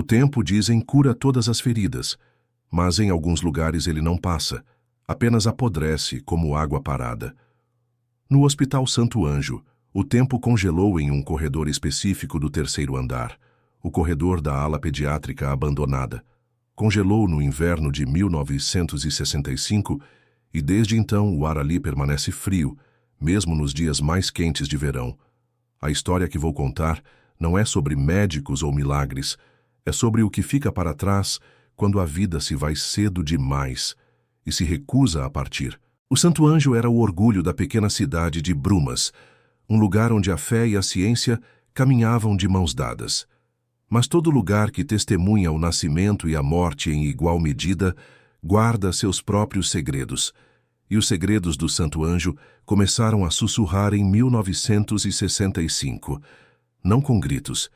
O tempo, dizem, cura todas as feridas, mas em alguns lugares ele não passa, apenas apodrece como água parada. No Hospital Santo Anjo, o tempo congelou em um corredor específico do terceiro andar, o corredor da ala pediátrica abandonada. Congelou no inverno de 1965 e desde então o ar ali permanece frio, mesmo nos dias mais quentes de verão. A história que vou contar não é sobre médicos ou milagres, é sobre o que fica para trás quando a vida se vai cedo demais e se recusa a partir. O Santo Anjo era o orgulho da pequena cidade de Brumas, um lugar onde a fé e a ciência caminhavam de mãos dadas. Mas todo lugar que testemunha o nascimento e a morte em igual medida guarda seus próprios segredos. E os segredos do Santo Anjo começaram a sussurrar em 1965, não com gritos,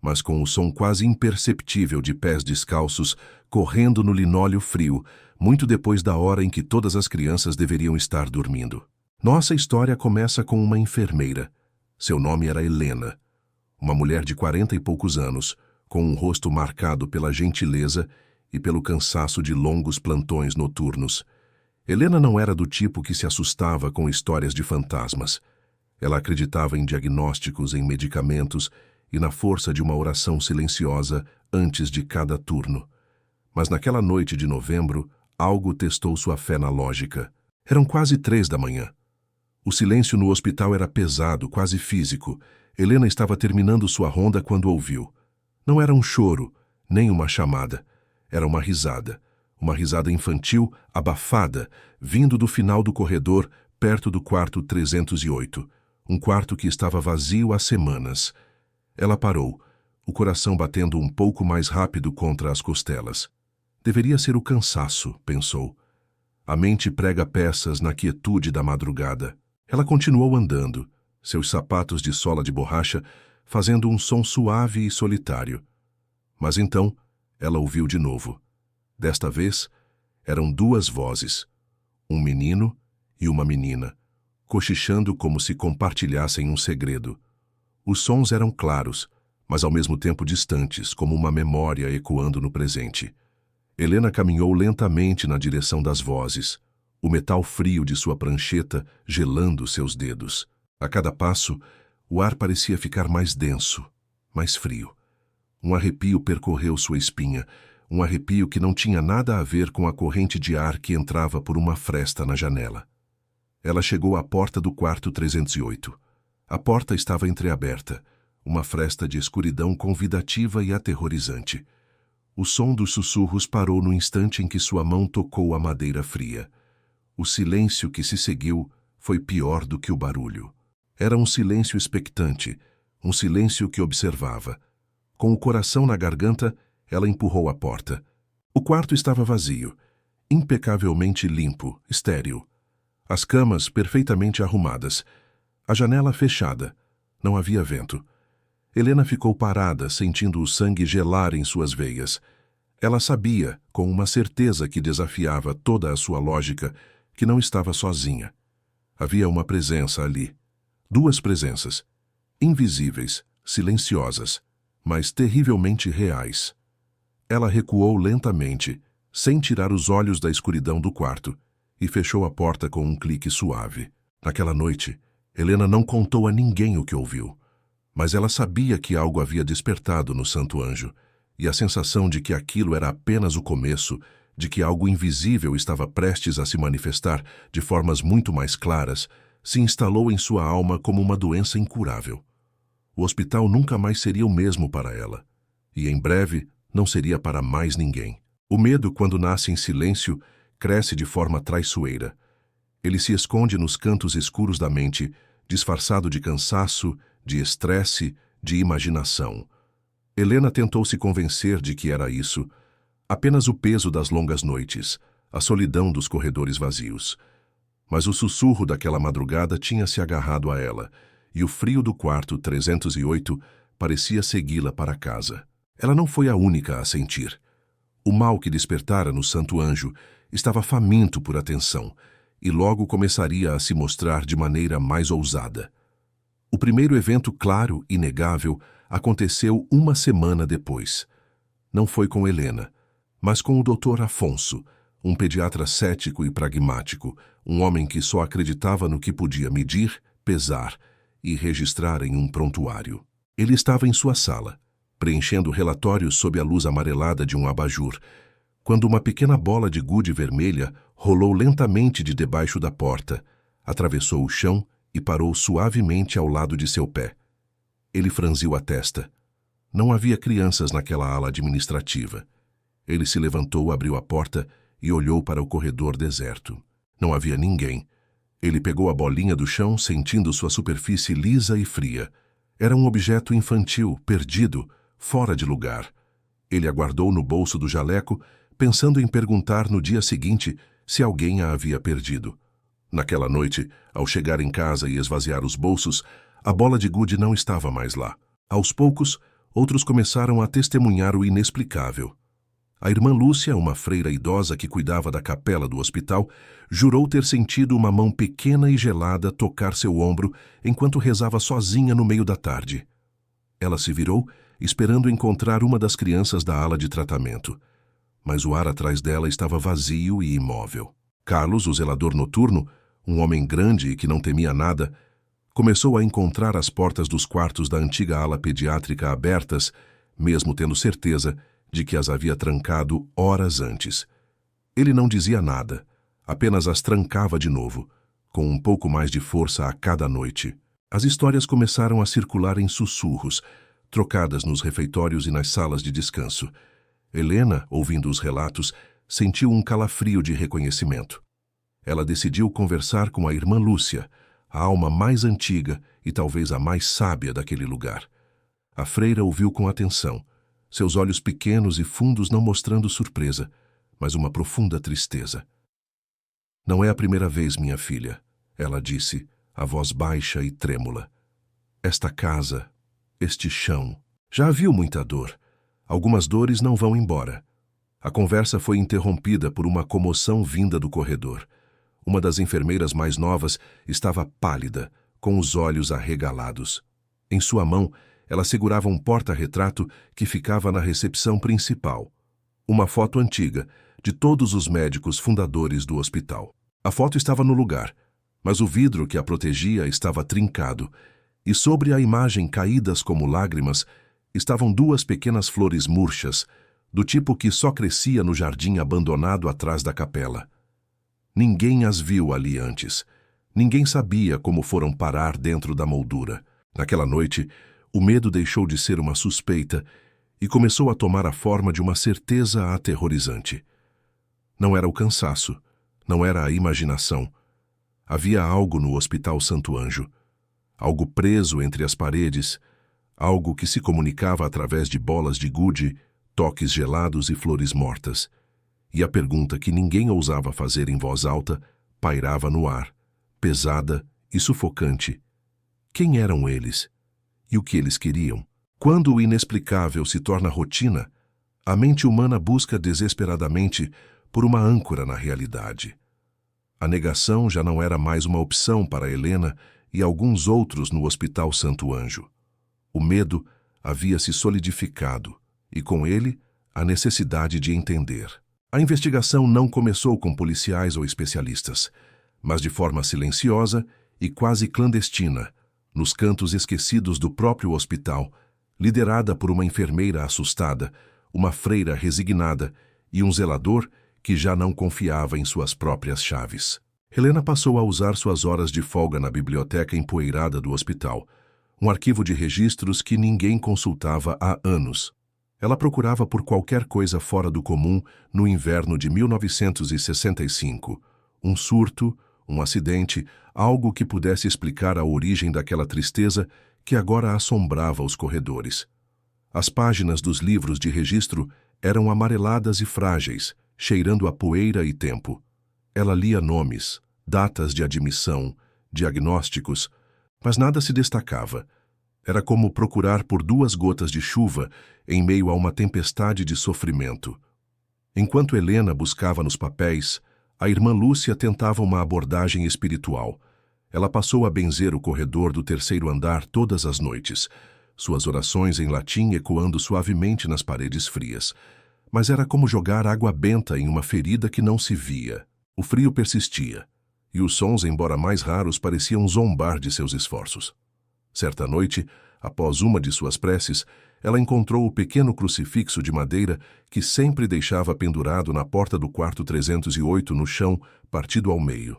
mas com o som quase imperceptível de pés descalços correndo no linóleo frio, muito depois da hora em que todas as crianças deveriam estar dormindo. Nossa história começa com uma enfermeira. Seu nome era Helena, uma mulher de 40 e poucos anos, com um rosto marcado pela gentileza e pelo cansaço de longos plantões noturnos. Helena não era do tipo que se assustava com histórias de fantasmas. Ela acreditava em diagnósticos, em medicamentos e na força de uma oração silenciosa antes de cada turno. Mas naquela noite de novembro, algo testou sua fé na lógica. Eram quase 3 da manhã. O silêncio no hospital era pesado, quase físico. Helena estava terminando sua ronda quando ouviu. Não era um choro, nem uma chamada. Era uma risada infantil, abafada, vindo do final do corredor, perto do quarto 308, um quarto que estava vazio há semanas. Ela parou, o coração batendo um pouco mais rápido contra as costelas. Deveria ser o cansaço, pensou. A mente prega peças na quietude da madrugada. Ela continuou andando, seus sapatos de sola de borracha fazendo um som suave e solitário. Mas então, ela ouviu de novo. Desta vez, eram 2 vozes, um menino e uma menina, cochichando como se compartilhassem um segredo. Os sons eram claros, mas ao mesmo tempo distantes, como uma memória ecoando no presente. Helena caminhou lentamente na direção das vozes, o metal frio de sua prancheta gelando seus dedos. A cada passo, o ar parecia ficar mais denso, mais frio. Um arrepio percorreu sua espinha, um arrepio que não tinha nada a ver com a corrente de ar que entrava por uma fresta na janela. Ela chegou à porta do quarto 308. A porta estava entreaberta, uma fresta de escuridão convidativa e aterrorizante. O som dos sussurros parou no instante em que sua mão tocou a madeira fria. O silêncio que se seguiu foi pior do que o barulho. Era um silêncio expectante, um silêncio que observava. Com o coração na garganta, ela empurrou a porta. O quarto estava vazio, impecavelmente limpo, estéril. As camas perfeitamente arrumadas. A janela fechada. Não havia vento. Helena ficou parada, sentindo o sangue gelar em suas veias. Ela sabia, com uma certeza que desafiava toda a sua lógica, que não estava sozinha. Havia uma presença ali. 2 presenças. Invisíveis, silenciosas, mas terrivelmente reais. Ela recuou lentamente, sem tirar os olhos da escuridão do quarto, e fechou a porta com um clique suave. Naquela noite, Helena não contou a ninguém o que ouviu. Mas ela sabia que algo havia despertado no Santo Anjo, e a sensação de que aquilo era apenas o começo, de que algo invisível estava prestes a se manifestar de formas muito mais claras, se instalou em sua alma como uma doença incurável. O hospital nunca mais seria o mesmo para ela, e em breve não seria para mais ninguém. O medo, quando nasce em silêncio, cresce de forma traiçoeira. Ele se esconde nos cantos escuros da mente, disfarçado de cansaço, de estresse, de imaginação. Helena tentou se convencer de que era isso. Apenas o peso das longas noites, a solidão dos corredores vazios. Mas o sussurro daquela madrugada tinha se agarrado a ela, e o frio do quarto 308 parecia segui-la para casa. Ela não foi a única a sentir. O mal que despertara no Santo Anjo estava faminto por atenção, e logo começaria a se mostrar de maneira mais ousada. O primeiro evento claro, inegável, aconteceu uma semana depois. Não foi com Helena, mas com o Dr. Afonso, um pediatra cético e pragmático, um homem que só acreditava no que podia medir, pesar e registrar em um prontuário. Ele estava em sua sala, preenchendo relatórios sob a luz amarelada de um abajur, quando uma pequena bola de gude vermelha rolou lentamente de debaixo da porta, atravessou o chão e parou suavemente ao lado de seu pé. Ele franziu a testa. Não havia crianças naquela ala administrativa. Ele se levantou, abriu a porta e olhou para o corredor deserto. Não havia ninguém. Ele pegou a bolinha do chão, sentindo sua superfície lisa e fria. Era um objeto infantil, perdido, fora de lugar. Ele a guardou no bolso do jaleco, pensando em perguntar no dia seguinte se alguém a havia perdido. Naquela noite, ao chegar em casa e esvaziar os bolsos, a bola de gude não estava mais lá. Aos poucos, outros começaram a testemunhar o inexplicável. A irmã Lúcia, uma freira idosa que cuidava da capela do hospital, jurou ter sentido uma mão pequena e gelada tocar seu ombro enquanto rezava sozinha no meio da tarde. Ela se virou, esperando encontrar uma das crianças da ala de tratamento. Mas o ar atrás dela estava vazio e imóvel. Carlos, o zelador noturno, um homem grande e que não temia nada, começou a encontrar as portas dos quartos da antiga ala pediátrica abertas, mesmo tendo certeza de que as havia trancado horas antes. Ele não dizia nada, apenas as trancava de novo, com um pouco mais de força a cada noite. As histórias começaram a circular em sussurros, trocadas nos refeitórios e nas salas de descanso. Helena, ouvindo os relatos, sentiu um calafrio de reconhecimento. Ela decidiu conversar com a irmã Lúcia, a alma mais antiga e talvez a mais sábia daquele lugar. A freira ouviu com atenção, seus olhos pequenos e fundos não mostrando surpresa, mas uma profunda tristeza. "Não é a primeira vez, minha filha", ela disse, a voz baixa e trêmula. "Esta casa, este chão, já viu muita dor. Algumas dores não vão embora." A conversa foi interrompida por uma comoção vinda do corredor. Uma das enfermeiras mais novas estava pálida, com os olhos arregalados. Em sua mão, ela segurava um porta-retrato que ficava na recepção principal. Uma foto antiga, de todos os médicos fundadores do hospital. A foto estava no lugar, mas o vidro que a protegia estava trincado, e sobre a imagem, caídas como lágrimas, estavam duas pequenas flores murchas, do tipo que só crescia no jardim abandonado atrás da capela. Ninguém as viu ali antes. Ninguém sabia como foram parar dentro da moldura. Naquela noite, o medo deixou de ser uma suspeita e começou a tomar a forma de uma certeza aterrorizante. Não era o cansaço, não era a imaginação. Havia algo no Hospital Santo Anjo, algo preso entre as paredes, algo que se comunicava através de bolas de gude, toques gelados e flores mortas. E a pergunta que ninguém ousava fazer em voz alta pairava no ar, pesada e sufocante. Quem eram eles? E o que eles queriam? Quando o inexplicável se torna rotina, a mente humana busca desesperadamente por uma âncora na realidade. A negação já não era mais uma opção para Helena e alguns outros no Hospital Santo Anjo. O medo havia se solidificado e, com ele, a necessidade de entender. A investigação não começou com policiais ou especialistas, mas de forma silenciosa e quase clandestina, nos cantos esquecidos do próprio hospital, liderada por uma enfermeira assustada, uma freira resignada e um zelador que já não confiava em suas próprias chaves. Helena passou a usar suas horas de folga na biblioteca empoeirada do hospital, um arquivo de registros que ninguém consultava há anos. Ela procurava por qualquer coisa fora do comum no inverno de 1965. Um surto, um acidente, algo que pudesse explicar a origem daquela tristeza que agora assombrava os corredores. As páginas dos livros de registro eram amareladas e frágeis, cheirando a poeira e tempo. Ela lia nomes, datas de admissão, diagnósticos, mas nada se destacava. Era como procurar por duas gotas de chuva em meio a uma tempestade de sofrimento. Enquanto Helena buscava nos papéis, a irmã Lúcia tentava uma abordagem espiritual. Ela passou a benzer o corredor do terceiro andar todas as noites, suas orações em latim ecoando suavemente nas paredes frias. Mas era como jogar água benta em uma ferida que não se via. O frio persistia, e os sons, embora mais raros, pareciam zombar de seus esforços. Certa noite, após uma de suas preces, ela encontrou o pequeno crucifixo de madeira que sempre deixava pendurado na porta do quarto 308 no chão, partido ao meio.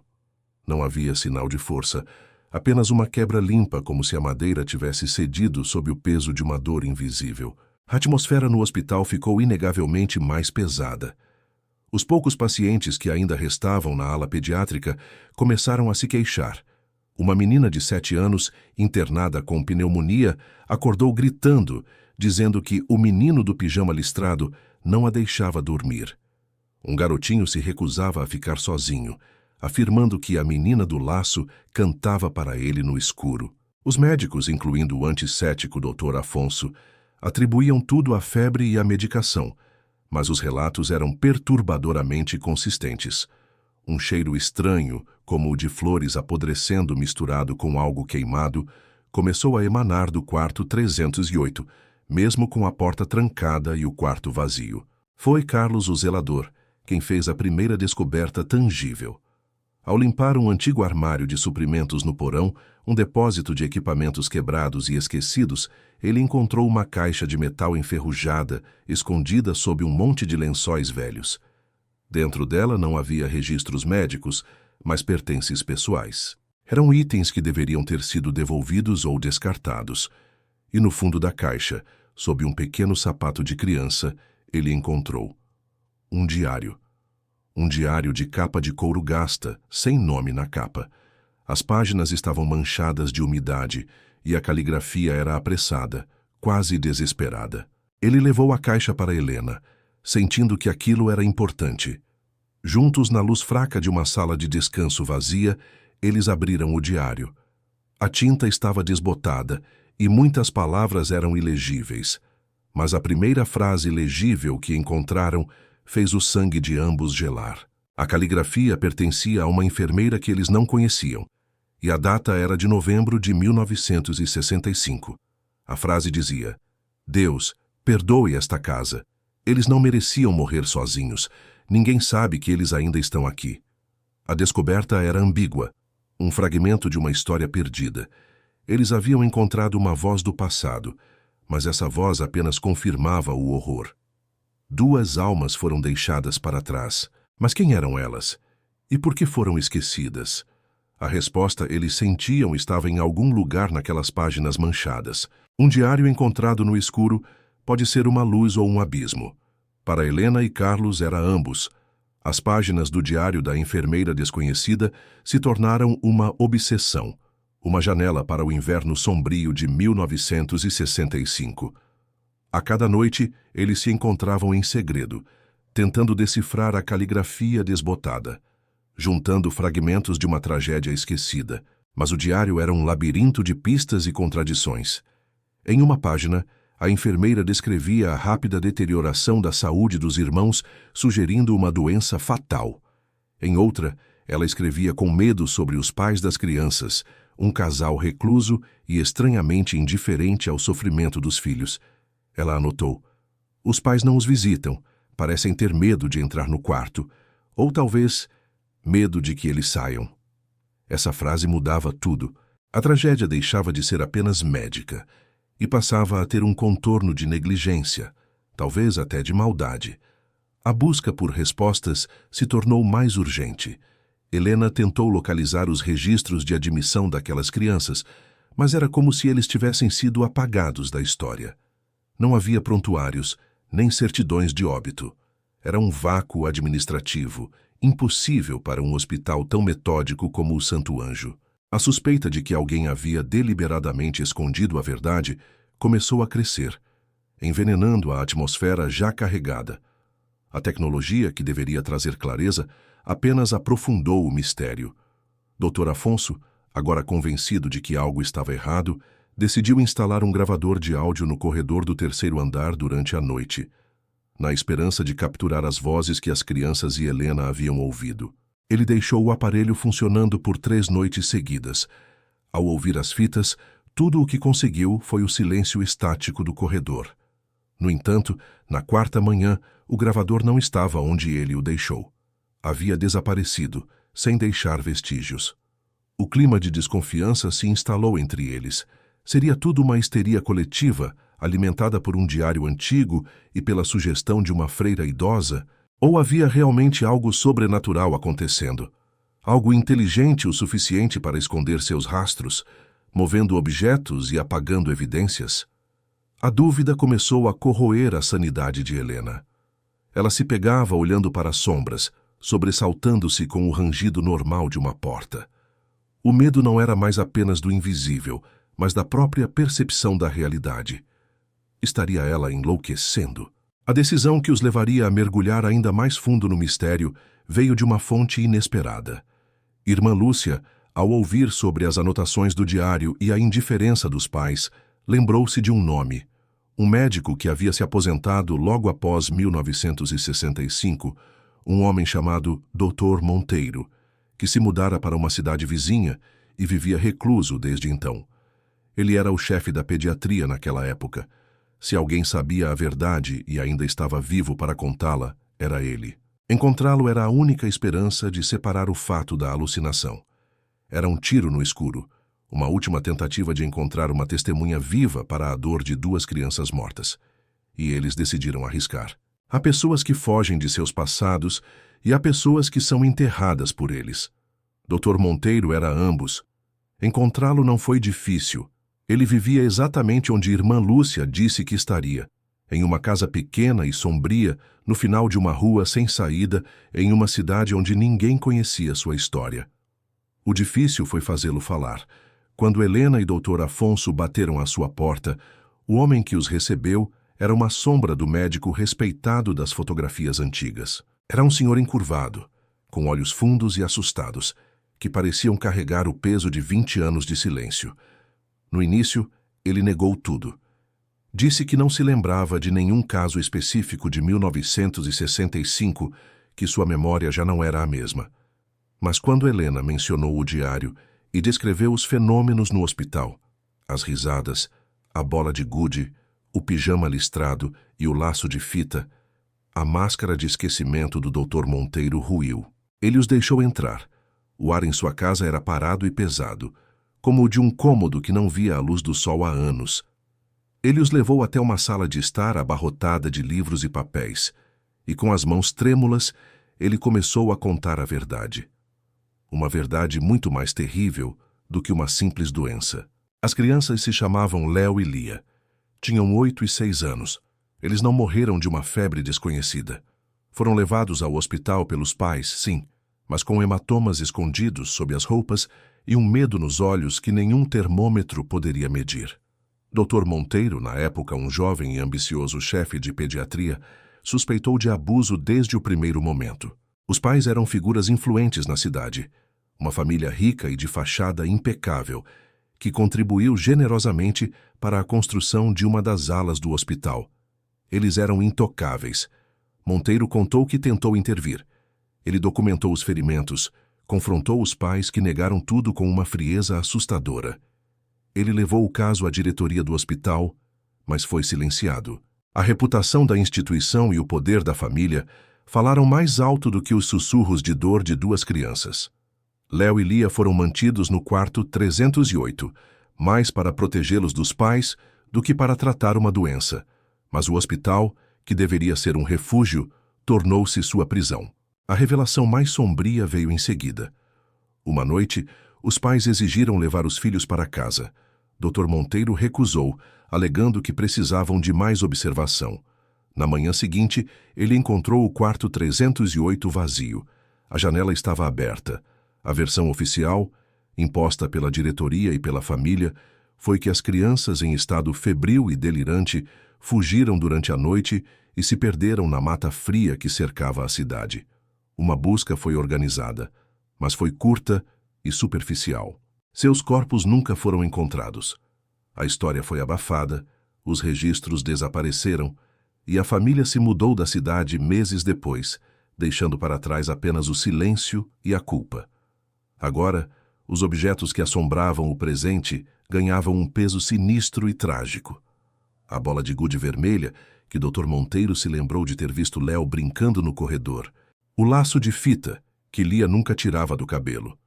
Não havia sinal de força, apenas uma quebra limpa, como se a madeira tivesse cedido sob o peso de uma dor invisível. A atmosfera no hospital ficou inegavelmente mais pesada. Os poucos pacientes que ainda restavam na ala pediátrica começaram a se queixar. Uma menina de 7 anos, internada com pneumonia, acordou gritando, dizendo que o menino do pijama listrado não a deixava dormir. Um garotinho se recusava a ficar sozinho, afirmando que a menina do laço cantava para ele no escuro. Os médicos, incluindo o antissético Dr. Afonso, atribuíam tudo à febre e à medicação, mas os relatos eram perturbadoramente consistentes. Um cheiro estranho, como o de flores apodrecendo misturado com algo queimado, começou a emanar do quarto 308, mesmo com a porta trancada e o quarto vazio. Foi Carlos, o zelador, quem fez a primeira descoberta tangível. Ao limpar um antigo armário de suprimentos no porão, um depósito de equipamentos quebrados e esquecidos, ele encontrou uma caixa de metal enferrujada, escondida sob um monte de lençóis velhos. Dentro dela não havia registros médicos, mas pertences pessoais. Eram itens que deveriam ter sido devolvidos ou descartados. E no fundo da caixa, sob um pequeno sapato de criança, ele encontrou um diário. Um diário de capa de couro gasta, sem nome na capa. As páginas estavam manchadas de umidade e a caligrafia era apressada, quase desesperada. Ele levou a caixa para Helena, sentindo que aquilo era importante. Juntos, na luz fraca de uma sala de descanso vazia, eles abriram o diário. A tinta estava desbotada e muitas palavras eram ilegíveis. Mas a primeira frase legível que encontraram fez o sangue de ambos gelar. A caligrafia pertencia a uma enfermeira que eles não conheciam, e a data era de novembro de 1965. A frase dizia: Deus, perdoe esta casa. Eles não mereciam morrer sozinhos. Ninguém sabe que eles ainda estão aqui. A descoberta era ambígua, um fragmento de uma história perdida. Eles haviam encontrado uma voz do passado, mas essa voz apenas confirmava o horror. 2 almas foram deixadas para trás. Mas quem eram elas? E por que foram esquecidas? A resposta eles sentiam estava em algum lugar naquelas páginas manchadas. Um diário encontrado no escuro pode ser uma luz ou um abismo. Para Helena e Carlos era ambos. As páginas do diário da enfermeira desconhecida se tornaram uma obsessão, uma janela para o inverno sombrio de 1965. A cada noite, eles se encontravam em segredo, tentando decifrar a caligrafia desbotada, juntando fragmentos de uma tragédia esquecida. Mas o diário era um labirinto de pistas e contradições. Em uma página, a enfermeira descrevia a rápida deterioração da saúde dos irmãos, sugerindo uma doença fatal. Em outra, ela escrevia com medo sobre os pais das crianças, um casal recluso e estranhamente indiferente ao sofrimento dos filhos. Ela anotou: os pais não os visitam, parecem ter medo de entrar no quarto, ou talvez medo de que eles saiam. Essa frase mudava tudo. A tragédia deixava de ser apenas médica e passava a ter um contorno de negligência, talvez até de maldade. A busca por respostas se tornou mais urgente. Helena tentou localizar os registros de admissão daquelas crianças, mas era como se eles tivessem sido apagados da história. Não havia prontuários, nem certidões de óbito. Era um vácuo administrativo, impossível para um hospital tão metódico como o Santo Anjo. A suspeita de que alguém havia deliberadamente escondido a verdade começou a crescer, envenenando a atmosfera já carregada. A tecnologia, que deveria trazer clareza, apenas aprofundou o mistério. Dr. Afonso, agora convencido de que algo estava errado, decidiu instalar um gravador de áudio no corredor do 3º andar durante a noite, na esperança de capturar as vozes que as crianças e Helena haviam ouvido. Ele deixou o aparelho funcionando por 3 noites seguidas. Ao ouvir as fitas, Tudo o que conseguiu foi o silêncio estático do corredor. No entanto, na quarta manhã, o gravador não estava onde ele o deixou. Havia desaparecido, sem deixar vestígios. O clima de desconfiança se instalou entre eles. Seria tudo uma histeria coletiva, alimentada por um diário antigo e pela sugestão de uma freira idosa? Ou havia realmente algo sobrenatural acontecendo? Algo inteligente o suficiente para esconder seus rastros, movendo objetos e apagando evidências? A dúvida começou a corroer a sanidade de Helena. Ela se pegava olhando para as sombras, sobressaltando-se com o rangido normal de uma porta. O medo não era mais apenas do invisível, mas da própria percepção da realidade. Estaria ela enlouquecendo? A decisão que os levaria a mergulhar ainda mais fundo no mistério veio de uma fonte inesperada. Irmã Lúcia, ao ouvir sobre as anotações do diário e a indiferença dos pais, lembrou-se de um nome. Um médico que havia se aposentado logo após 1965, um homem chamado Dr. Monteiro, que se mudara para uma cidade vizinha e vivia recluso desde então. Ele era o chefe da pediatria naquela época. Se alguém sabia a verdade e ainda estava vivo para contá-la, era ele. Encontrá-lo era a única esperança de separar o fato da alucinação. Era um tiro no escuro, uma última tentativa de encontrar uma testemunha viva para a dor de duas crianças mortas. E eles decidiram arriscar. Há pessoas que fogem de seus passados e há pessoas que são enterradas por eles. Dr. Monteiro era ambos. Encontrá-lo não foi difícil. Ele vivia exatamente onde Irmã Lúcia disse que estaria, em uma casa pequena e sombria, no final de uma rua sem saída, em uma cidade onde ninguém conhecia sua história. O difícil foi fazê-lo falar. Quando Helena e Dr. Afonso bateram à sua porta, o homem que os recebeu era uma sombra do médico respeitado das fotografias antigas. Era um senhor encurvado, com olhos fundos e assustados, que pareciam carregar o peso de 20 anos de silêncio. No início, ele negou tudo. Disse que não se lembrava de nenhum caso específico de 1965, que sua memória já não era a mesma. Mas quando Helena mencionou o diário e descreveu os fenômenos no hospital, as risadas, a bola de gude, o pijama listrado e o laço de fita, a máscara de esquecimento do Dr. Monteiro ruiu. Ele os deixou entrar. O ar em sua casa era parado e pesado, como o de um cômodo que não via a luz do sol há anos. Ele os levou até uma sala de estar abarrotada de livros e papéis, e com as mãos trêmulas, ele começou a contar a verdade. Uma verdade muito mais terrível do que uma simples doença. As crianças se chamavam Léo e Lia. Tinham 8 e 6 anos. Eles não morreram de uma febre desconhecida. Foram levados ao hospital pelos pais, sim, mas com hematomas escondidos sob as roupas e um medo nos olhos que nenhum termômetro poderia medir. Dr. Monteiro, na época um jovem e ambicioso chefe de pediatria, suspeitou de abuso desde o primeiro momento. Os pais eram figuras influentes na cidade, uma família rica e de fachada impecável, que contribuiu generosamente para a construção de uma das alas do hospital. Eles eram intocáveis. Monteiro contou que tentou intervir. Ele documentou os ferimentos, confrontou os pais que negaram tudo com uma frieza assustadora. Ele levou o caso à diretoria do hospital, mas foi silenciado. A reputação da instituição e o poder da família falaram mais alto do que os sussurros de dor de duas crianças. Léo e Lia foram mantidos no quarto 308, mais para protegê-los dos pais do que para tratar uma doença. Mas o hospital, que deveria ser um refúgio, tornou-se sua prisão. A revelação mais sombria veio em seguida. Uma noite, os pais exigiram levar os filhos para casa. Dr. Monteiro recusou, alegando que precisavam de mais observação. Na manhã seguinte, ele encontrou o quarto 308 vazio. A janela estava aberta. A versão oficial, imposta pela diretoria e pela família, foi que as crianças em estado febril e delirante fugiram durante a noite e se perderam na mata fria que cercava a cidade. Uma busca foi organizada, mas foi curta e superficial. Seus corpos nunca foram encontrados. A história foi abafada, os registros desapareceram e a família se mudou da cidade meses depois, deixando para trás apenas o silêncio e a culpa. Agora, os objetos que assombravam o presente ganhavam um peso sinistro e trágico. A bola de gude vermelha, que Dr. Monteiro se lembrou de ter visto Léo brincando no corredor. O laço de fita, que Lia nunca tirava do cabelo.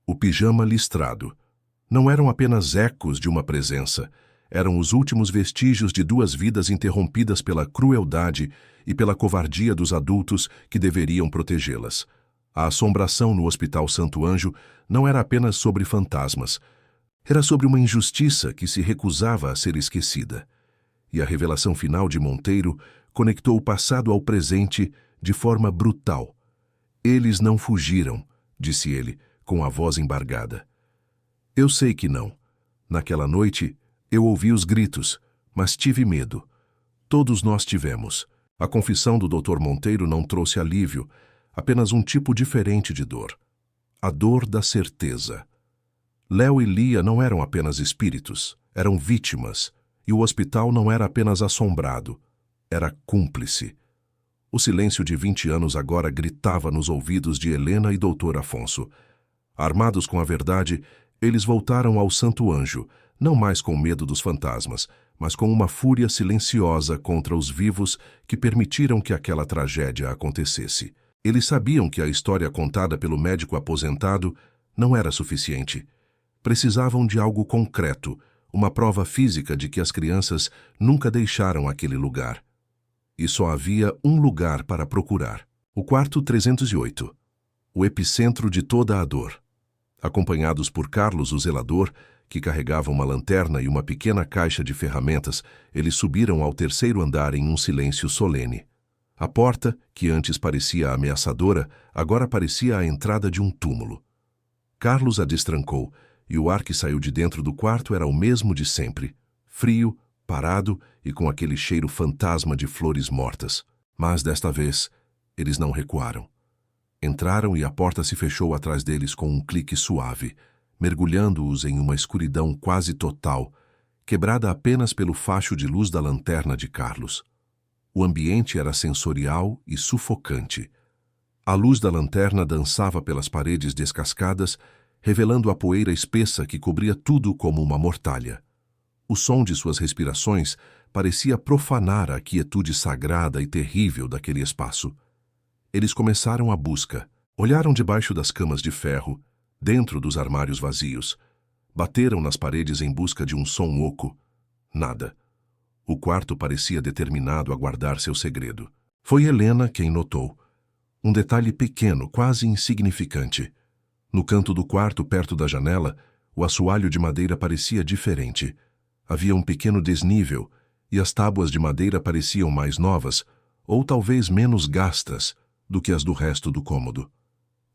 O pijama listrado. Não eram apenas ecos de uma presença, eram os últimos vestígios de duas vidas interrompidas pela crueldade e pela covardia dos adultos que deveriam protegê-las. A assombração no Hospital Santo Anjo não era apenas sobre fantasmas. Era sobre uma injustiça que se recusava a ser esquecida. E a revelação final de Monteiro conectou o passado ao presente de forma brutal. Eles não fugiram, disse ele, com a voz embargada. Eu sei que não. Naquela noite, eu ouvi os gritos, mas tive medo. Todos nós tivemos. A confissão do Dr. Monteiro não trouxe alívio, apenas um tipo diferente de dor. A dor da certeza. Léo e Lia não eram apenas espíritos, eram vítimas, e o hospital não era apenas assombrado, era cúmplice. O silêncio de 20 anos agora gritava nos ouvidos de Helena e Dr. Afonso. Armados com a verdade, eles voltaram ao Santo Anjo, não mais com medo dos fantasmas, mas com uma fúria silenciosa contra os vivos que permitiram que aquela tragédia acontecesse. Eles sabiam que a história contada pelo médico aposentado não era suficiente. Precisavam de algo concreto, uma prova física de que as crianças nunca deixaram aquele lugar. E só havia um lugar para procurar. O quarto 308. O epicentro de toda a dor. Acompanhados por Carlos, o zelador, que carregava uma lanterna e uma pequena caixa de ferramentas, eles subiram ao terceiro andar em um silêncio solene. A porta, que antes parecia ameaçadora, agora parecia a entrada de um túmulo. Carlos a destrancou, e o ar que saiu de dentro do quarto era o mesmo de sempre, frio, parado e com aquele cheiro fantasma de flores mortas. Mas desta vez, eles não recuaram. Entraram e a porta se fechou atrás deles com um clique suave, mergulhando-os em uma escuridão quase total, quebrada apenas pelo facho de luz da lanterna de Carlos. O ambiente era sensorial e sufocante. A luz da lanterna dançava pelas paredes descascadas, revelando a poeira espessa que cobria tudo como uma mortalha. O som de suas respirações parecia profanar a quietude sagrada e terrível daquele espaço. Eles começaram a busca. Olharam debaixo das camas de ferro, dentro dos armários vazios. Bateram nas paredes em busca de um som oco. Nada. O quarto parecia determinado a guardar seu segredo. Foi Helena quem notou. Um detalhe pequeno, quase insignificante. No canto do quarto, perto da janela, o assoalho de madeira parecia diferente. Havia um pequeno desnível, e as tábuas de madeira pareciam mais novas, ou talvez menos gastas, do que as do resto do cômodo.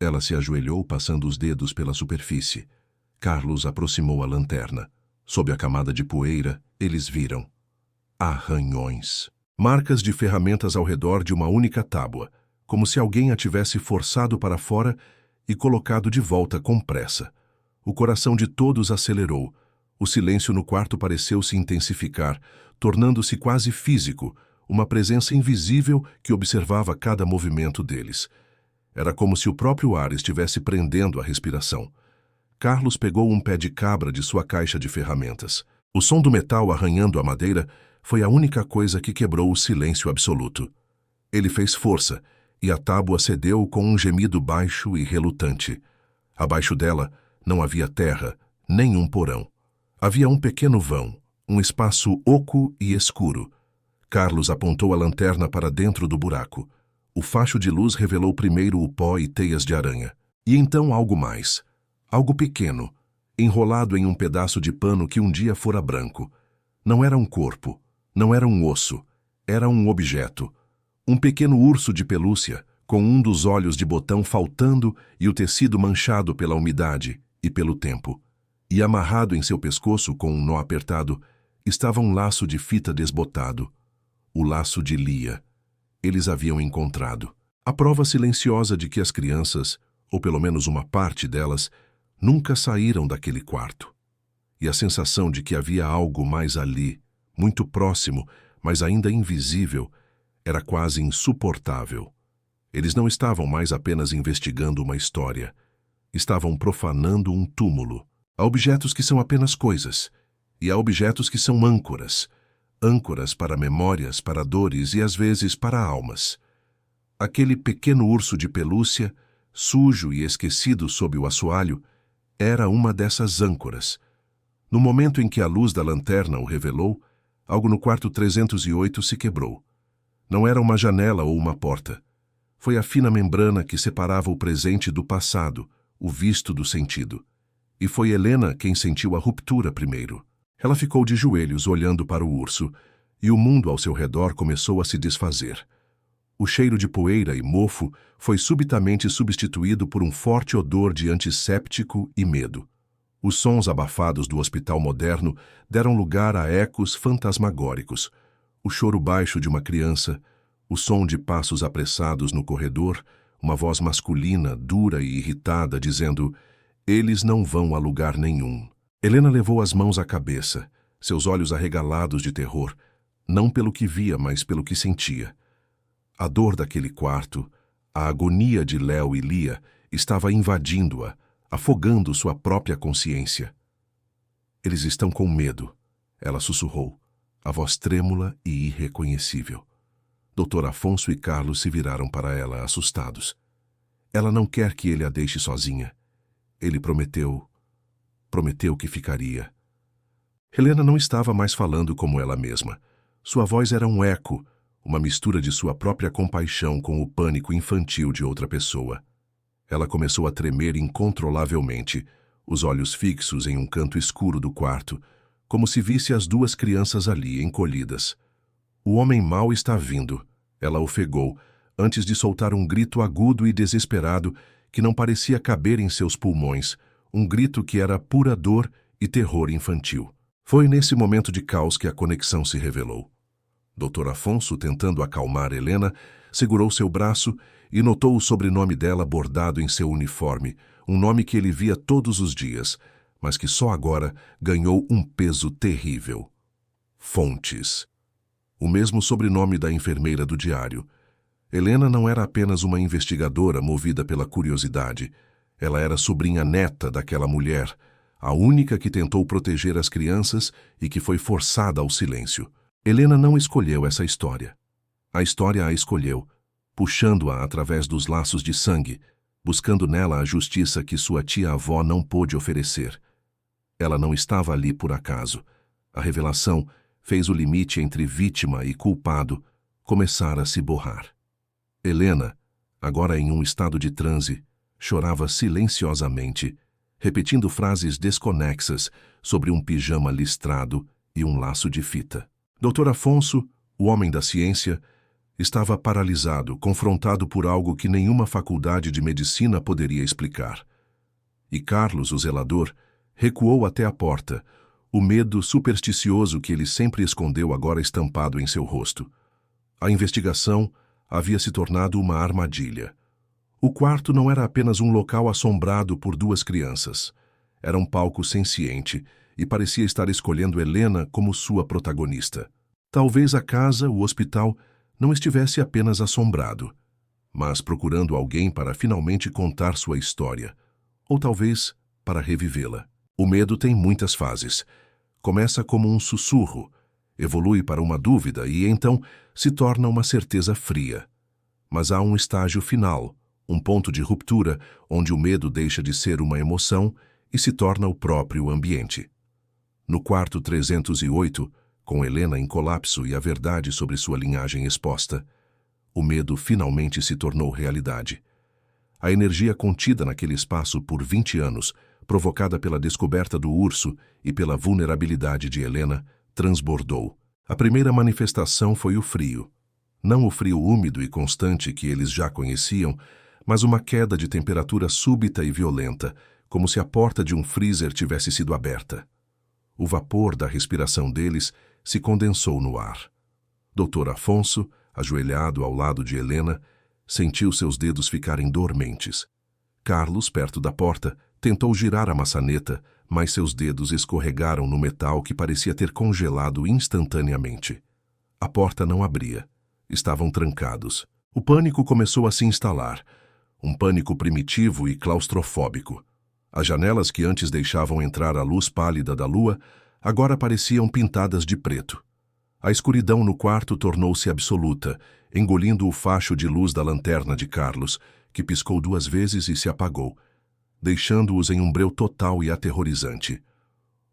Ela se ajoelhou, passando os dedos pela superfície. Carlos aproximou a lanterna. Sob a camada de poeira, eles viram arranhões. Marcas de ferramentas ao redor de uma única tábua, como se alguém a tivesse forçado para fora e colocado de volta com pressa. O coração de todos acelerou. O silêncio no quarto pareceu se intensificar, tornando-se quase físico, uma presença invisível que observava cada movimento deles. Era como se o próprio ar estivesse prendendo a respiração. Carlos pegou um pé de cabra de sua caixa de ferramentas. O som do metal arranhando a madeira foi a única coisa que quebrou o silêncio absoluto. Ele fez força, e a tábua cedeu com um gemido baixo e relutante. Abaixo dela não havia terra, nem um porão. Havia um pequeno vão, um espaço oco e escuro. Carlos apontou a lanterna para dentro do buraco. O facho de luz revelou primeiro o pó e teias de aranha. E então algo mais. Algo pequeno, enrolado em um pedaço de pano que um dia fora branco. Não era um corpo, não era um osso, era um objeto. Um pequeno urso de pelúcia, com um dos olhos de botão faltando e o tecido manchado pela umidade e pelo tempo. E amarrado em seu pescoço com um nó apertado, estava um laço de fita desbotado. O laço de Lia. Eles haviam encontrado. A prova silenciosa de que as crianças, ou pelo menos uma parte delas, nunca saíram daquele quarto. E a sensação de que havia algo mais ali, muito próximo, mas ainda invisível, era quase insuportável. Eles não estavam mais apenas investigando uma história. Estavam profanando um túmulo. Há objetos que são apenas coisas, e há objetos que são âncoras. Âncoras para memórias, para dores e às vezes para almas. Aquele pequeno urso de pelúcia, sujo e esquecido sob o assoalho, era uma dessas âncoras. No momento em que a luz da lanterna o revelou, algo no quarto 308 se quebrou. Não era uma janela ou uma porta. Foi a fina membrana que separava o presente do passado, o visto do sentido. E foi Helena quem sentiu a ruptura primeiro. Ela ficou de joelhos olhando para o urso, e o mundo ao seu redor começou a se desfazer. O cheiro de poeira e mofo foi subitamente substituído por um forte odor de antisséptico e medo. Os sons abafados do hospital moderno deram lugar a ecos fantasmagóricos. O choro baixo de uma criança, o som de passos apressados no corredor, uma voz masculina, dura e irritada, dizendo: "Eles não vão a lugar nenhum." Helena levou as mãos à cabeça, seus olhos arregalados de terror, não pelo que via, mas pelo que sentia. A dor daquele quarto, a agonia de Léo e Lia estava invadindo-a, afogando sua própria consciência. "Eles estão com medo", ela sussurrou, a voz trêmula e irreconhecível. Dr. Afonso e Carlos se viraram para ela, assustados. Ela não quer que ele a deixe sozinha. Ele prometeu que ficaria. Helena não estava mais falando como ela mesma. Sua voz era um eco, uma mistura de sua própria compaixão com o pânico infantil de outra pessoa. Ela começou a tremer incontrolavelmente, os olhos fixos em um canto escuro do quarto, como se visse as duas crianças ali, encolhidas. "O homem mau está vindo", ela ofegou, antes de soltar um grito agudo e desesperado que não parecia caber em seus pulmões, um grito que era pura dor e terror infantil. Foi nesse momento de caos que a conexão se revelou. Dr. Afonso, tentando acalmar Helena, segurou seu braço e notou o sobrenome dela bordado em seu uniforme, um nome que ele via todos os dias, mas que só agora ganhou um peso terrível. Fontes. O mesmo sobrenome da enfermeira do diário. Helena não era apenas uma investigadora movida pela curiosidade. Ela era sobrinha neta daquela mulher, a única que tentou proteger as crianças e que foi forçada ao silêncio. Helena não escolheu essa história. A história a escolheu, puxando-a através dos laços de sangue, buscando nela a justiça que sua tia-avó não pôde oferecer. Ela não estava ali por acaso. A revelação fez o limite entre vítima e culpado começar a se borrar. Helena, agora em um estado de transe, chorava silenciosamente, repetindo frases desconexas sobre um pijama listrado e um laço de fita. Dr. Afonso, o homem da ciência, estava paralisado, confrontado por algo que nenhuma faculdade de medicina poderia explicar. E Carlos, o zelador, recuou até a porta, o medo supersticioso que ele sempre escondeu agora estampado em seu rosto. A investigação havia se tornado uma armadilha. O quarto não era apenas um local assombrado por duas crianças. Era um palco senciente e parecia estar escolhendo Helena como sua protagonista. Talvez a casa, o hospital, não estivesse apenas assombrado, mas procurando alguém para finalmente contar sua história, ou talvez para revivê-la. O medo tem muitas fases. Começa como um sussurro, evolui para uma dúvida e então se torna uma certeza fria. Mas há um estágio final, um ponto de ruptura onde o medo deixa de ser uma emoção e se torna o próprio ambiente. No quarto 308, com Helena em colapso e a verdade sobre sua linhagem exposta, o medo finalmente se tornou realidade. A energia contida naquele espaço por 20 anos, provocada pela descoberta do urso e pela vulnerabilidade de Helena, transbordou. A primeira manifestação foi o frio. Não o frio úmido e constante que eles já conheciam, mas uma queda de temperatura súbita e violenta, como se a porta de um freezer tivesse sido aberta. O vapor da respiração deles se condensou no ar. Dr. Afonso, ajoelhado ao lado de Helena, sentiu seus dedos ficarem dormentes. Carlos, perto da porta, tentou girar a maçaneta, mas seus dedos escorregaram no metal que parecia ter congelado instantaneamente. A porta não abria. Estavam trancados. O pânico começou a se instalar. Um pânico primitivo e claustrofóbico. As janelas que antes deixavam entrar a luz pálida da lua, agora pareciam pintadas de preto. A escuridão no quarto tornou-se absoluta, engolindo o facho de luz da lanterna de Carlos, que piscou 2 vezes e se apagou, deixando-os em um breu total e aterrorizante.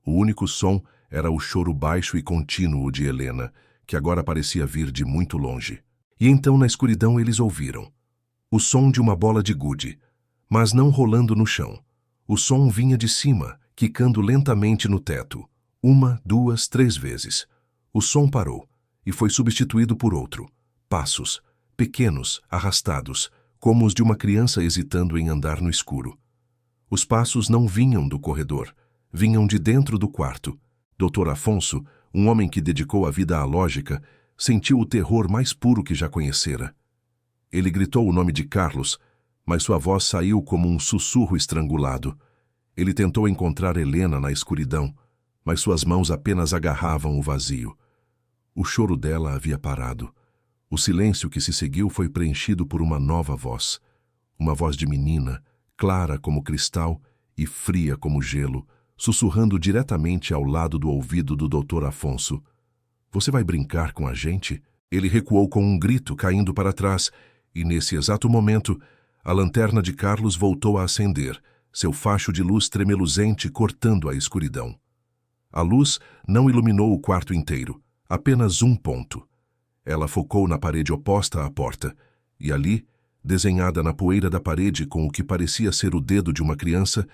O único som era o choro baixo e contínuo de Helena, que agora parecia vir de muito longe. E então, na escuridão, eles ouviram o som de uma bola de gude, mas não rolando no chão. O som vinha de cima, quicando lentamente no teto, 1, 2, 3 vezes. O som parou e foi substituído por outro. Passos, pequenos, arrastados, como os de uma criança hesitando em andar no escuro. Os passos não vinham do corredor, vinham de dentro do quarto. Dr. Afonso, um homem que dedicou a vida à lógica, sentiu o terror mais puro que já conhecera. Ele gritou o nome de Carlos, mas sua voz saiu como um sussurro estrangulado. Ele tentou encontrar Helena na escuridão, mas suas mãos apenas agarravam o vazio. O choro dela havia parado. O silêncio que se seguiu foi preenchido por uma nova voz. Uma voz de menina, clara como cristal e fria como gelo, sussurrando diretamente ao lado do ouvido do Dr. Afonso. "Você vai brincar com a gente?" Ele recuou com um grito, caindo para trás, e nesse exato momento, a lanterna de Carlos voltou a acender, seu facho de luz tremeluzente cortando a escuridão. A luz não iluminou o quarto inteiro, apenas um ponto. Ela focou na parede oposta à porta, e ali, desenhada na poeira da parede com o que parecia ser o dedo de uma criança,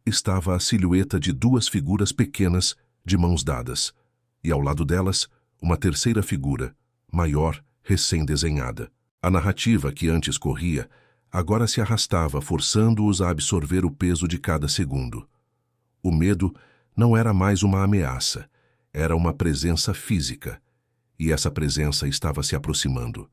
estava a silhueta de 2 figuras pequenas, de mãos dadas, e ao lado delas, uma terceira figura, maior, recém-desenhada. A narrativa que antes corria, agora se arrastava, forçando-os a absorver o peso de cada segundo. O medo não era mais uma ameaça, era uma presença física, e essa presença estava se aproximando.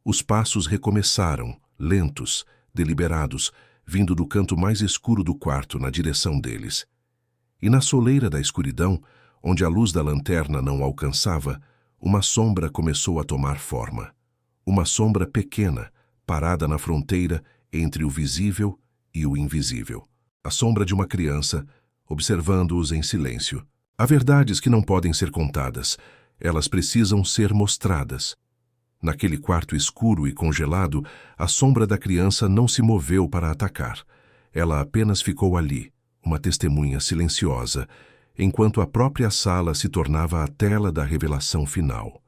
Os passos recomeçaram, lentos, deliberados, vindo do canto mais escuro do quarto na direção deles. E na soleira da escuridão, onde a luz da lanterna não alcançava, uma sombra começou a tomar forma. Uma sombra pequena, parada na fronteira entre o visível e o invisível. A sombra de uma criança, observando-os em silêncio. Há verdades que não podem ser contadas, elas precisam ser mostradas. Naquele quarto escuro e congelado, a sombra da criança não se moveu para atacar. Ela apenas ficou ali, uma testemunha silenciosa, enquanto a própria sala se tornava a tela da revelação final.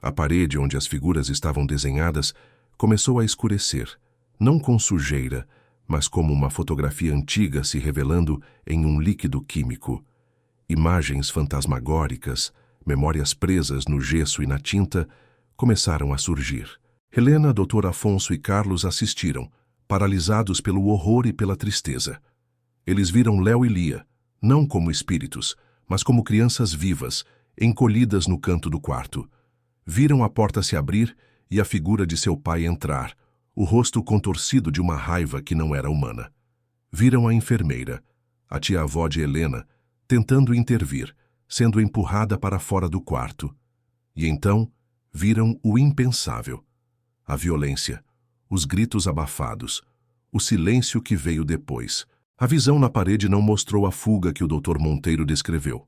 A parede onde as figuras estavam desenhadas começou a escurecer, não com sujeira, mas como uma fotografia antiga se revelando em um líquido químico. Imagens fantasmagóricas, memórias presas no gesso e na tinta, começaram a surgir. Helena, Dr. Afonso e Carlos assistiram, paralisados pelo horror e pela tristeza. Eles viram Léo e Lia, não como espíritos, mas como crianças vivas, encolhidas no canto do quarto. Viram a porta se abrir e a figura de seu pai entrar, o rosto contorcido de uma raiva que não era humana. Viram a enfermeira, a tia-avó de Helena, tentando intervir, sendo empurrada para fora do quarto. E então, viram o impensável. A violência, os gritos abafados, o silêncio que veio depois. A visão na parede não mostrou a fuga que o Dr. Monteiro descreveu.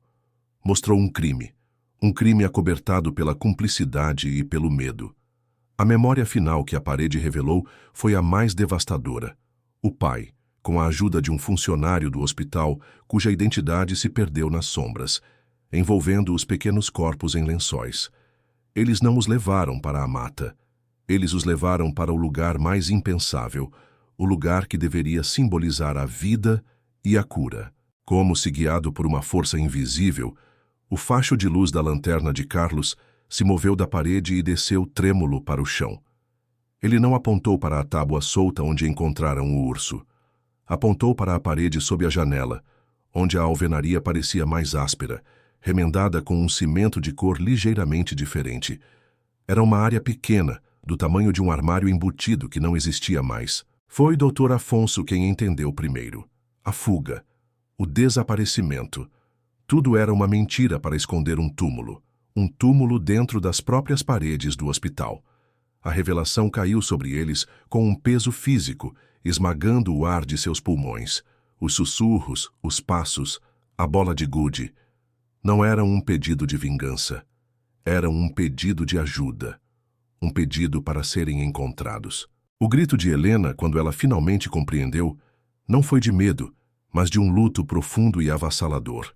Mostrou um crime acobertado pela cumplicidade e pelo medo. A memória final que a parede revelou foi a mais devastadora. O pai, com a ajuda de um funcionário do hospital, cuja identidade se perdeu nas sombras, envolvendo os pequenos corpos em lençóis. Eles não os levaram para a mata. Eles os levaram para o lugar mais impensável, o lugar que deveria simbolizar a vida e a cura. Como se guiado por uma força invisível, o facho de luz da lanterna de Carlos se moveu da parede e desceu trêmulo para o chão. Ele não apontou para a tábua solta onde encontraram o urso. Apontou para a parede sob a janela, onde a alvenaria parecia mais áspera, remendada com um cimento de cor ligeiramente diferente. Era uma área pequena, do tamanho de um armário embutido que não existia mais. Foi Dr. Afonso quem entendeu primeiro. A fuga, o desaparecimento. Tudo era uma mentira para esconder um túmulo dentro das próprias paredes do hospital. A revelação caiu sobre eles com um peso físico, esmagando o ar de seus pulmões. Os sussurros, os passos, a bola de gude. Não eram um pedido de vingança. Eram um pedido de ajuda. Um pedido para serem encontrados. O grito de Helena, quando ela finalmente compreendeu, não foi de medo, mas de um luto profundo e avassalador.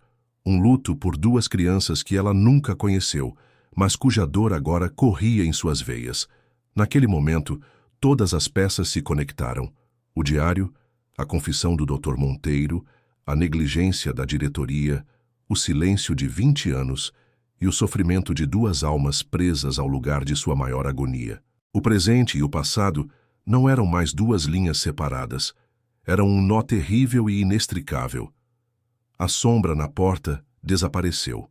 Um luto por duas crianças que ela nunca conheceu, mas cuja dor agora corria em suas veias. Naquele momento, todas as peças se conectaram. O diário, a confissão do Dr. Monteiro, a negligência da diretoria, o silêncio de 20 anos e o sofrimento de duas almas presas ao lugar de sua maior agonia. O presente e o passado não eram mais duas linhas separadas. Eram um nó terrível e inextricável. A sombra na porta desapareceu.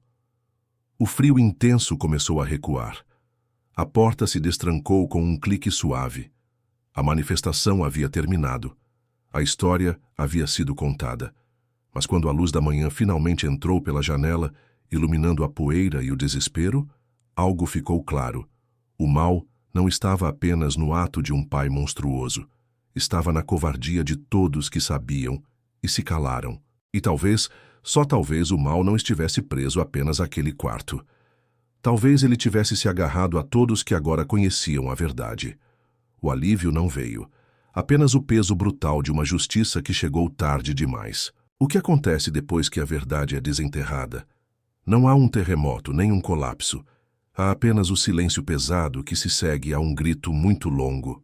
O frio intenso começou a recuar. A porta se destrancou com um clique suave. A manifestação havia terminado. A história havia sido contada. Mas quando a luz da manhã finalmente entrou pela janela, iluminando a poeira e o desespero, algo ficou claro. O mal não estava apenas no ato de um pai monstruoso. Estava na covardia de todos que sabiam e se calaram. E talvez, só talvez, o mal não estivesse preso apenas àquele quarto. Talvez ele tivesse se agarrado a todos que agora conheciam a verdade. O alívio não veio. Apenas o peso brutal de uma justiça que chegou tarde demais. O que acontece depois que a verdade é desenterrada? Não há um terremoto, nem um colapso. Há apenas o silêncio pesado que se segue a um grito muito longo.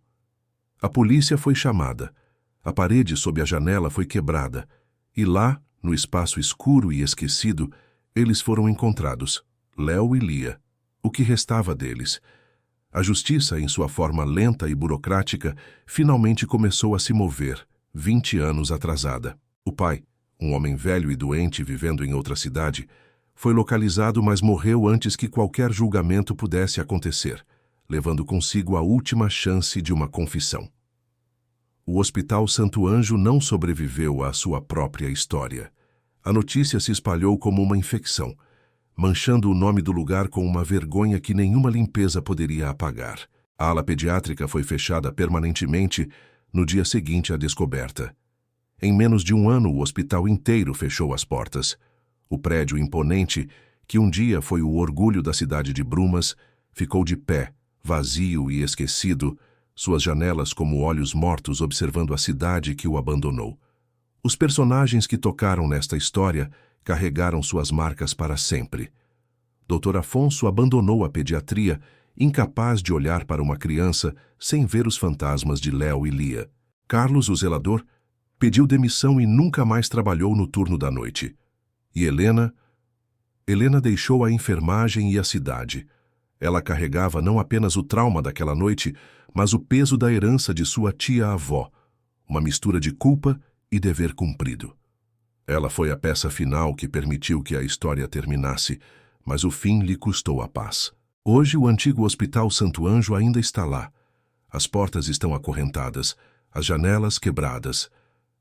A polícia foi chamada. A parede sob a janela foi quebrada. E lá, no espaço escuro e esquecido, eles foram encontrados, Léo e Lia. O que restava deles? A justiça, em sua forma lenta e burocrática, finalmente começou a se mover, 20 anos atrasada. O pai, um homem velho e doente vivendo em outra cidade, foi localizado, mas morreu antes que qualquer julgamento pudesse acontecer, levando consigo a última chance de uma confissão. O Hospital Santo Anjo não sobreviveu à sua própria história. A notícia se espalhou como uma infecção, manchando o nome do lugar com uma vergonha que nenhuma limpeza poderia apagar. A ala pediátrica foi fechada permanentemente no dia seguinte à descoberta. Em menos de um ano, o hospital inteiro fechou as portas. O prédio imponente, que um dia foi o orgulho da cidade de Brumas, ficou de pé, vazio e esquecido, suas janelas como olhos mortos observando a cidade que o abandonou. Os personagens que tocaram nesta história carregaram suas marcas para sempre. Dr. Afonso abandonou a pediatria, incapaz de olhar para uma criança sem ver os fantasmas de Léo e Lia. Carlos, o zelador, pediu demissão e nunca mais trabalhou no turno da noite. E Helena deixou a enfermagem e a cidade. Ela carregava não apenas o trauma daquela noite, mas o peso da herança de sua tia-avó, uma mistura de culpa e dever cumprido. Ela foi a peça final que permitiu que a história terminasse, mas o fim lhe custou a paz. Hoje o antigo Hospital Santo Anjo ainda está lá. As portas estão acorrentadas, as janelas quebradas.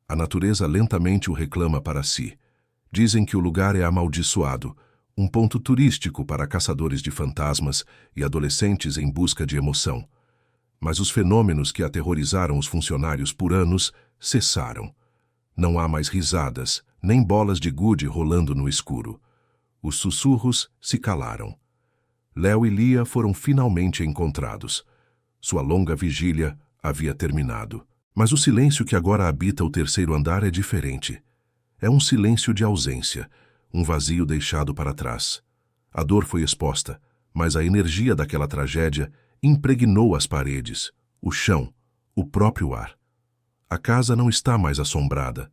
A natureza lentamente o reclama para si. Dizem que o lugar é amaldiçoado, um ponto turístico para caçadores de fantasmas e adolescentes em busca de emoção. Mas os fenômenos que aterrorizaram os funcionários por anos cessaram. Não há mais risadas, nem bolas de gude rolando no escuro. Os sussurros se calaram. Léo e Lia foram finalmente encontrados. Sua longa vigília havia terminado. Mas o silêncio que agora habita o terceiro andar é diferente. É um silêncio de ausência, um vazio deixado para trás. A dor foi exposta, mas a energia daquela tragédia impregnou as paredes, o chão, o próprio ar. A casa não está mais assombrada,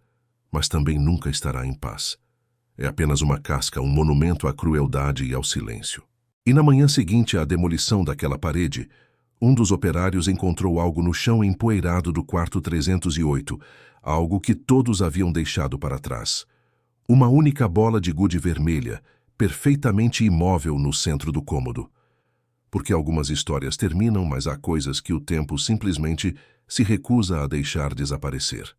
mas também nunca estará em paz. É apenas uma casca, um monumento à crueldade e ao silêncio. E na manhã seguinte à demolição daquela parede, um dos operários encontrou algo no chão empoeirado do quarto 308, algo que todos haviam deixado para trás. Uma única bola de gude vermelha, perfeitamente imóvel no centro do cômodo. Porque algumas histórias terminam, mas há coisas que o tempo simplesmente se recusa a deixar desaparecer.